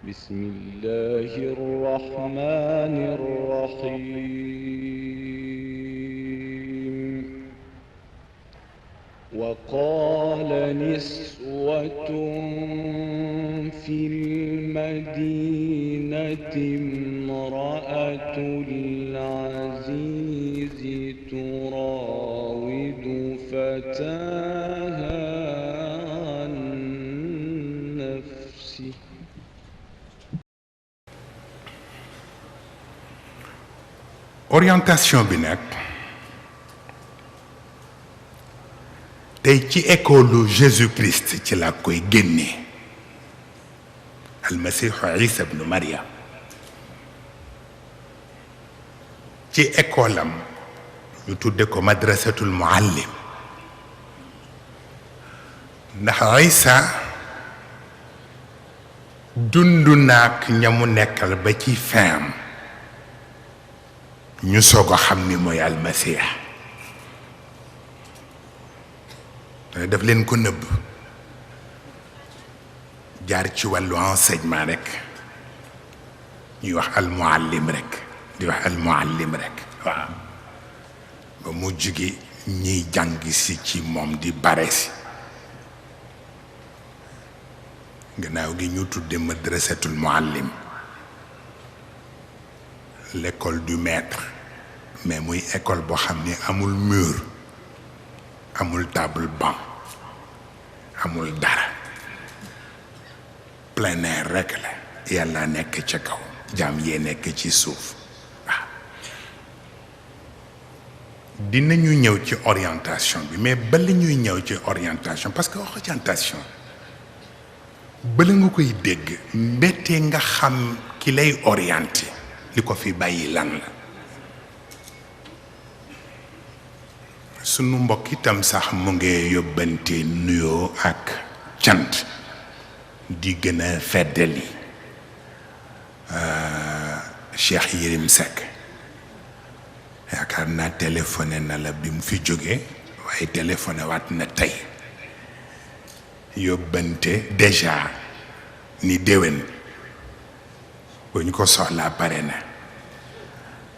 بسم الله الرحمن الرحيم وقال نسوة في المدينة امرأة العزيز تراود فتاها عن نفسه orientation bi nag tey ci école Jésus Christ ci la koy génnee almasihu Isa ibnu Maryam ci école am ñu tudde ko madrasatul muallim ndax Isa dundu naak ñamu nekkal ba ci fin ñu soog a xam ni mooy almasih daf leen ko nëbb jaar ci wàllu enseignement rek ñuy wax almuallim rek di wax almuallim rek waaw ba mu jóge ñiy jàng si ci moom di bare si gannaaw gi ñu tudde madrasatul muallim l'école du maître mais muy école boo xam ni amul mur amul table banc amul dara plein air rek la yàlla nekk ca kaw jaam yee nekk ci suuf waaw dinañu ñëw ci orientation bi mais bala ñuy ñëw ci orientation parce que orientation bala nga koy dégg mbettee nga xam ki lay orienté li ko fi bàyyi lan la sunu mbokk itam sax mu ngi yóbbante nuyoo ak cant di gën a feddali Cheikh Yérim Seck yaakaar naa téléphoné na la bi mu fi jógee waaye téléphoné waat na tey yóbbante déjà ni déwén bu ñu ko soxlaa pare na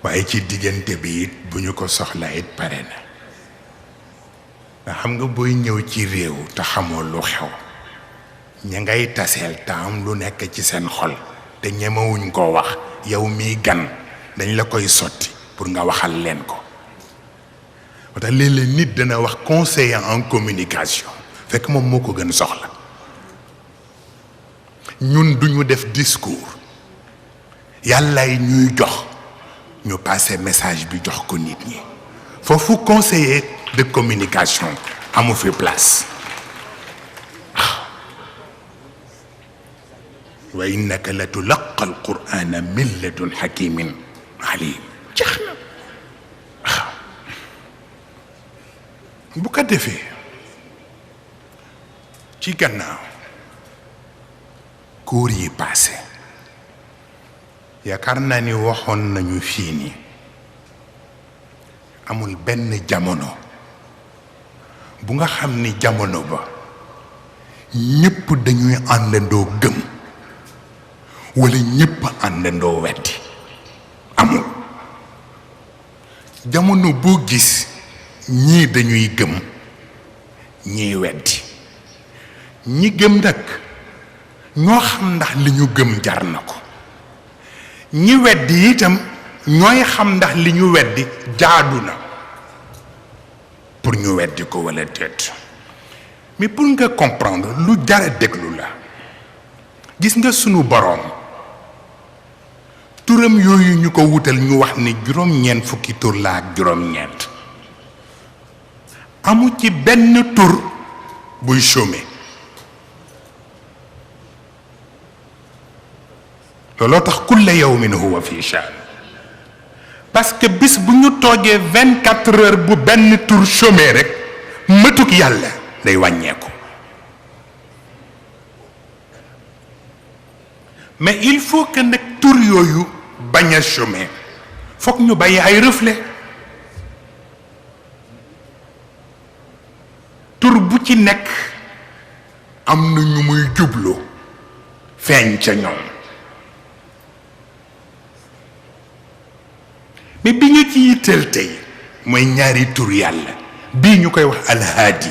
waaye ci diggante bi it bu ñu ko soxlaa it pare na nga xam nga booy ñëw ci réew te xamoo lu xew ña ngay taseel te am lu nekk ci seen xol te ñemewuñ koo wax yow miy gan dañ la koy sotti pour nga waxal leen ko moo tax léeg-léeg nit dana wax conseiller en communication fekk moom moo ko gën soxla ñun duñu def discours yàllaay ñuy jox ñu passer message bi jox ko nit ñi foofu conseiller de communication amu fi place wa innaka la tulaqa alqur'ana min ladun hakimin alim jeex na bu ko defee ci gannaaw cours yi passé yaakaar naa ni waxoon nañu fii ni amul benn jamono bu nga xam ni jamono ba ñépp dañuy àndandoo gëm walla ñépp àndandoo weddi amul jamono boo gis ñii dañuy gëm ñii weddi ñi gëm nag ñoo xam ndax li ñu gëm jar na ko ñi weddi itam ñooy xam ndax li ñu weddi jaadu na pour ñu weddi ko walla déet mais pour nga comprendre lu jara déglu la gis nga sunu boroom turam yooyu ñu ko wutal ñu wax ni juróom-ñeent fukki tur la ak juróom-ñeent amu ci benn tur buy chômer looloo tax kulla yawmin huwa fi shaan parce que bis bu ñu toogee 24 heures bu benn tur chômé rek mëtuk yàlla day wàññeeku mais il faut que nag tur yooyu bañ a chômé foog ñu bàyyi ay reflet tur bu ci nekk am na ñu muy jublu feeñ ca ñoom mais bi ñu ci yitteel tey mooy ñaari tur yàlla bii ñu koy wax alhaadi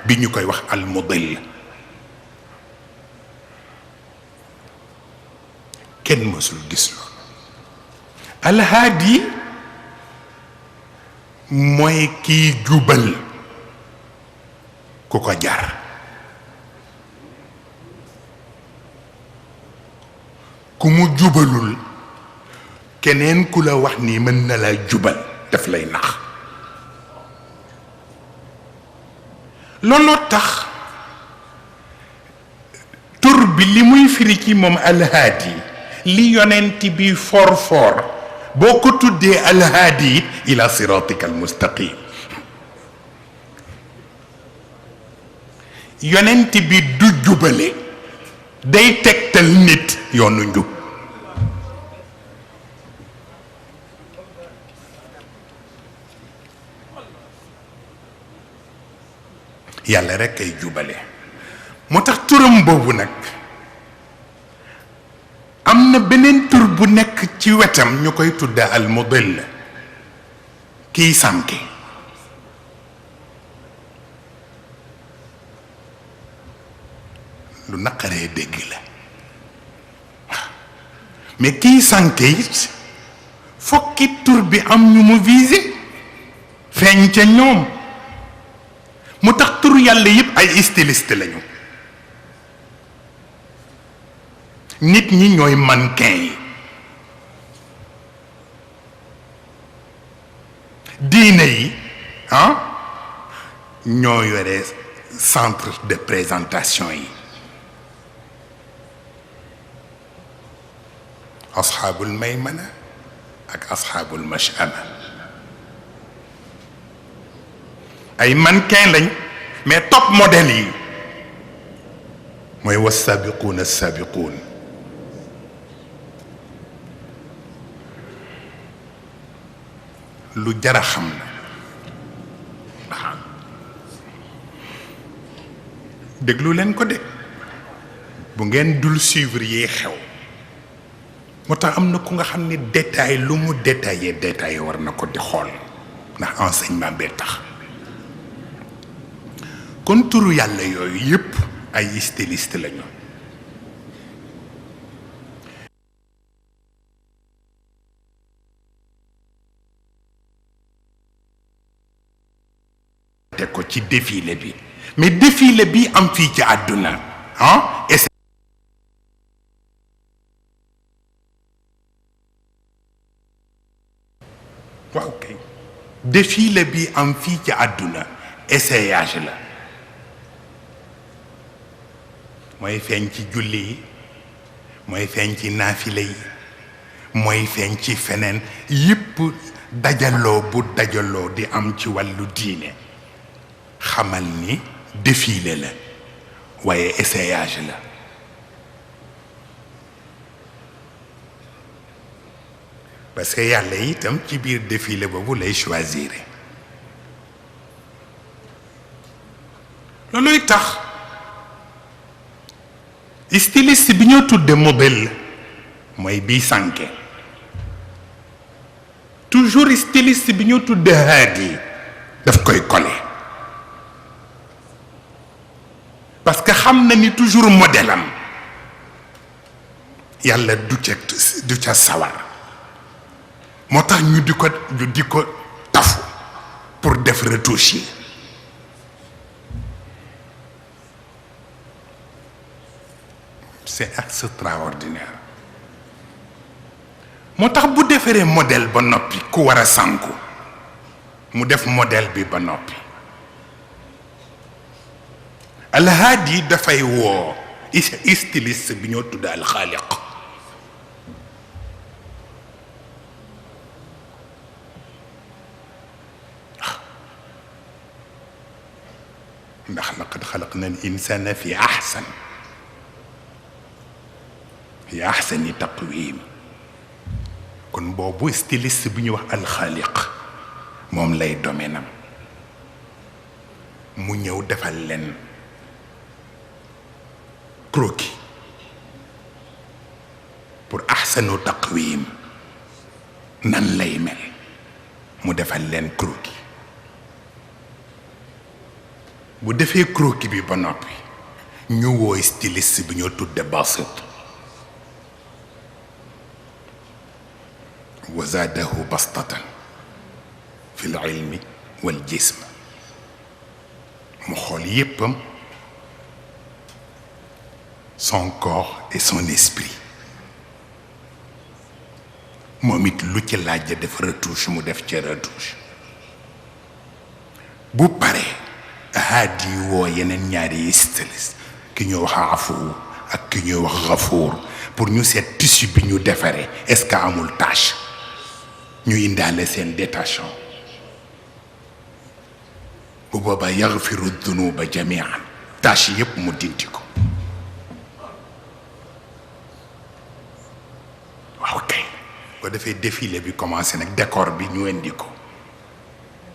bi ñu koy wax almudil kenn mësul gis loolu alhaadi mooy kiy jubal ku ko jar ku mu jubalul keneen ku la wax ni mën na la jubal daf lay nax looloo tax tur bi li muy firi ci moom alhaadi li yonent bi for boo ko tuddee alhaadi ila siratika almustaqim yonent bi du jubale day tegtal nit yoonu njub yàlla rekk ay jubale moo tax turam boobu nag am na beneen tur bu nekk ci wetam ñu koy tudda al mudil kiy sànke lu naqaree dégg la mais kiy sànke it fokki tur bi am ñu mu visé feeñ ca ñoom mu tax tur yàlla yépp ay styliste lañu nit ñi ñooy mannequin yi diine yi ñoo yore centre de présentation yi asxaabul maymana ak asxaabul mashama ay mannequin lañ mais top modèle yi mooy wasabiquun assabiquun lu jara xam na déglu leen ko de bu ngeen dul suivre yi xew moo tax am na ku nga xam ni détail lu mu détaillé war na ko di xool ndax enseignement bee tax kon turu yàlla yooyu yépp ay styliste lañu te ko ci défilé bi mais défilé bi am fii ci àdduna waaw kay défilé bi am fii ci àdduna essayage la mooy feeñ ci julli yi mooy feeñ ci naafile yi mooy feeñ ci feneen yépp dajaloo bu dajaloo di am ci wàllu diine xamal ni défilé la waaye essayage la parce que yàlla itam ci biir défilé boobu lay choisir looluy tax styliste bi ñoo tudde modèle mooy bii sànke toujours styliste bi ñoo tudde haadi daf koy collé parce que xam na ni toujours modèle am yàlla du ca sawar moo tax ñu di ko tafu pour def retouche yi c'est extraordinaire moo tax bu defaree modèle ba noppi ku war a sànku mu def modèle bi ba noppi alhaadi dafay woo styliste bi ñoo tudd alxaaliq ndax laqad xalaqna al insana fi ahsani taqwim kon boobu styliste bi ñuy wax alxaaliq moom lay domaine am mu ñëw defal leen croquis pour ahsanu taqwim nan lay mel mu defal leen croquis bu defee croquis bi ba noppi ñu wooy styliste bi ñoo tudde basit wa zaadahu bastatan fi l ilmi wal jism mu xool yéppam son corps et son esprit moom it lu ci laaj def retouche mu def ci retouche bu paree haadi woo yeneen ñaari styliste ki ñu wax afu ak ki ñuy wax xafuur pour ñu seet tissu bi ñu defaree est-ce que amul tache ñu indaale seen détachant bu boobaa yaxfiru dunuba jamian tache yépp mu dindi ko waaw kay boo defee défilé bi commencé nag décor bi ñu indi ko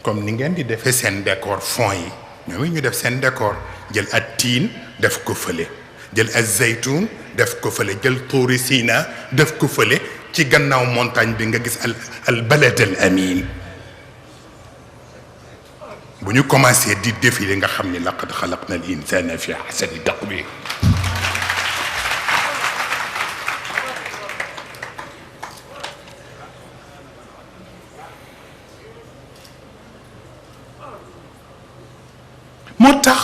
comme ni ngeen di defee seen décor fond yi ñoom ñu def seen décor jël at tiin def ko fële jël az zaytun def ko fële jël tuuri sina def ko fële ci gannaaw montagne bi nga gis al balad al amin bu ñu commencé di défilé nga xam ni laqad xalaqna al insana fi ahsani taqwim moo tax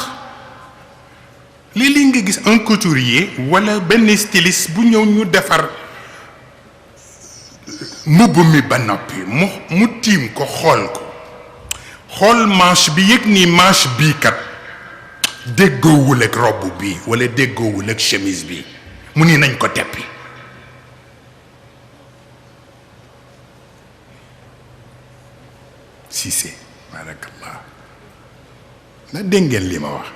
léeg-léeg nga gis un couturier wala benn styliste bu ñëw ñu defar mbubb mi ba noppi mu tiim ko xool manche bi yëg ni manche bii kat déggoowul ak robe bi wala déggoowul ak chemise bi mu ni nañ ko teppi Cissé barakallah na dégg ngeen li ma wax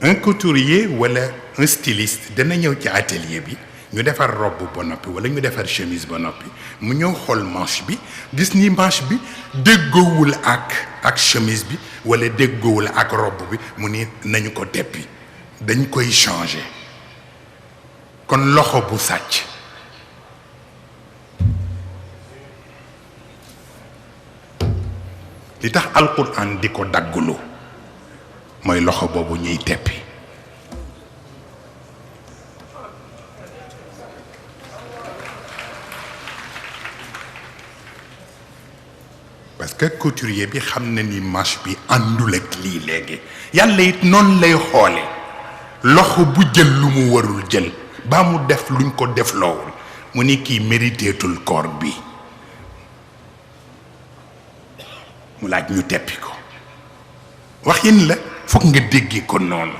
un couturier wala un styliste dana ñëw ci atelier bi ñu defar robe ba noppi wala ñu defar chemise ba noppi mu ñëw xool manche bi gis ni manche bi déggoowul ak chemise bi wala déggoowul ak robe bi mu ni nañu ko teppi dañ koy changer kon loxo bu sàcc li tax alquran di ko daggulu mooy loxo boobu ñuy teppi parce que couturier bi xam na ni manche bi àndul ak lii léegi yàlla it noonu lay xoole loxo bu jël lu mu warul jël ba mu def luñ ko def loowul mu ni kii mériteetul koor bi mu laaj ñu teppi ko waxin la foog nga déggi ko noonu